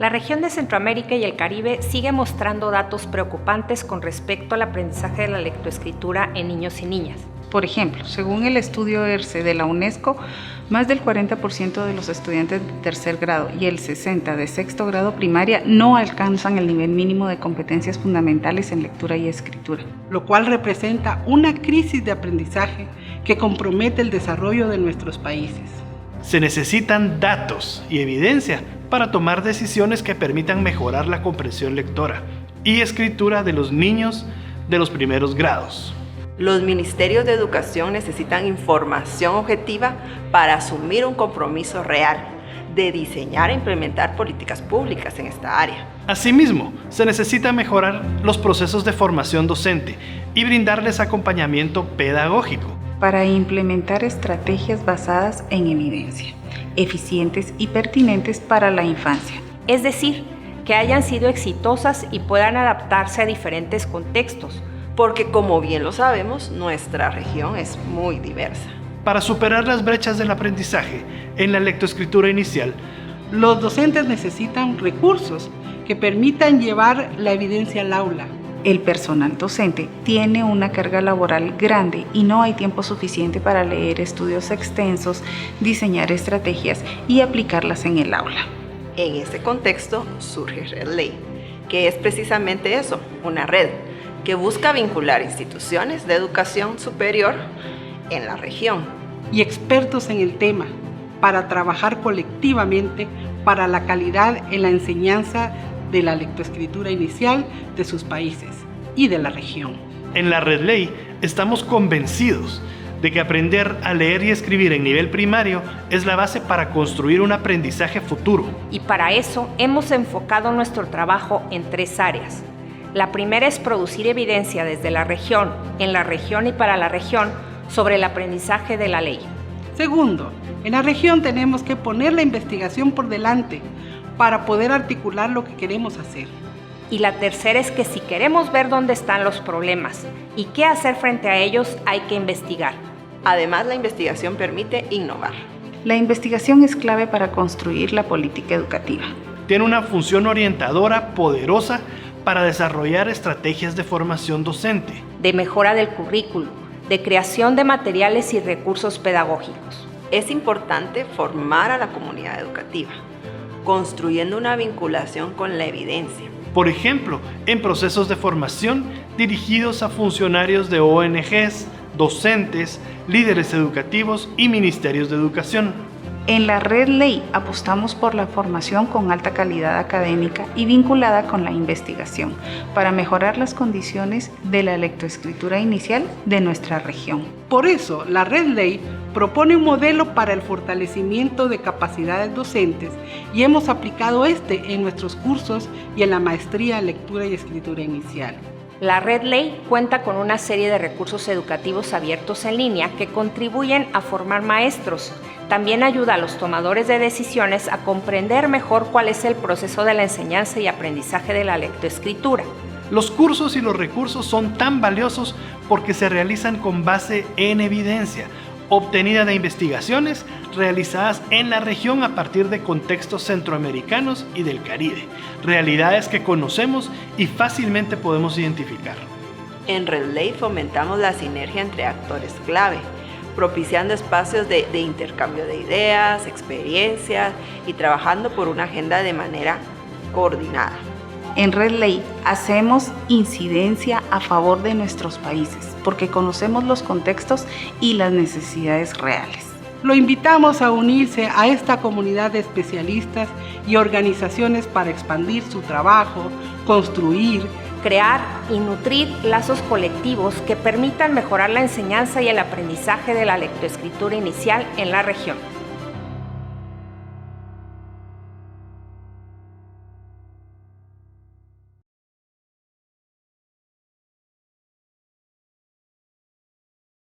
La región de Centroamérica y el Caribe sigue mostrando datos preocupantes con respecto al aprendizaje de la lectoescritura en niños y niñas. Por ejemplo, según el estudio ERCE de la UNESCO, más del 40% de los estudiantes de tercer grado y el 60% de sexto grado primaria no alcanzan el nivel mínimo de competencias fundamentales en lectura y escritura, lo cual representa una crisis de aprendizaje que compromete el desarrollo de nuestros países. Se necesitan datos y evidencia para tomar decisiones que permitan mejorar la comprensión lectora y escritura de los niños de los primeros grados. Los ministerios de educación necesitan información objetiva para asumir un compromiso real de diseñar e implementar políticas públicas en esta área. Asimismo, se necesita mejorar los procesos de formación docente y brindarles acompañamiento pedagógico para implementar estrategias basadas en evidencia, eficientes y pertinentes para la infancia. Es decir, que hayan sido exitosas y puedan adaptarse a diferentes contextos, porque como bien lo sabemos, nuestra región es muy diversa. Para superar las brechas del aprendizaje en la lectoescritura inicial, los docentes necesitan recursos que permitan llevar la evidencia al aula. El personal docente tiene una carga laboral grande y no hay tiempo suficiente para leer estudios extensos, diseñar estrategias y aplicarlas en el aula. En este contexto surge RedLey, que es precisamente eso, una red que busca vincular instituciones de educación superior en la región y expertos en el tema para trabajar colectivamente para la calidad en la enseñanza de la lectoescritura inicial de sus países y de la región. En la RedLey estamos convencidos de que aprender a leer y escribir en nivel primario es la base para construir un aprendizaje futuro. Y para eso hemos enfocado nuestro trabajo en 3 áreas. La primera es producir evidencia desde la región, en la región y para la región sobre el aprendizaje de la ley. Segundo, en la región tenemos que poner la investigación por delante para poder articular lo que queremos hacer. Y la tercera es que si queremos ver dónde están los problemas y qué hacer frente a ellos, hay que investigar. Además, la investigación permite innovar. La investigación es clave para construir la política educativa. Tiene una función orientadora poderosa para desarrollar estrategias de formación docente, de mejora del currículo, de creación de materiales y recursos pedagógicos. Es importante formar a la comunidad educativa, construyendo una vinculación con la evidencia. Por ejemplo, en procesos de formación dirigidos a funcionarios de ONGs, docentes, líderes educativos y ministerios de educación. En la RedLey apostamos por la formación con alta calidad académica y vinculada con la investigación para mejorar las condiciones de la lectoescritura inicial de nuestra región. Por eso, la RedLey propone un modelo para el fortalecimiento de capacidades docentes y hemos aplicado en nuestros cursos y en la maestría en lectura y escritura inicial. La RedLey cuenta con una serie de recursos educativos abiertos en línea que contribuyen a formar maestros. También ayuda a los tomadores de decisiones a comprender mejor cuál es el proceso de la enseñanza y aprendizaje de la lectoescritura. Los cursos y los recursos son tan valiosos porque se realizan con base en evidencia, obtenida de investigaciones realizadas en la región a partir de contextos centroamericanos y del Caribe, realidades que conocemos y fácilmente podemos identificar. En RedLey fomentamos la sinergia entre actores clave, propiciando espacios de intercambio de ideas, experiencias y trabajando por una agenda de manera coordinada. En RedLey hacemos incidencia a favor de nuestros países porque conocemos los contextos y las necesidades reales. Lo invitamos a unirse a esta comunidad de especialistas y organizaciones para expandir su trabajo, construir, crear y nutrir lazos colectivos que permitan mejorar la enseñanza y el aprendizaje de la lectoescritura inicial en la región.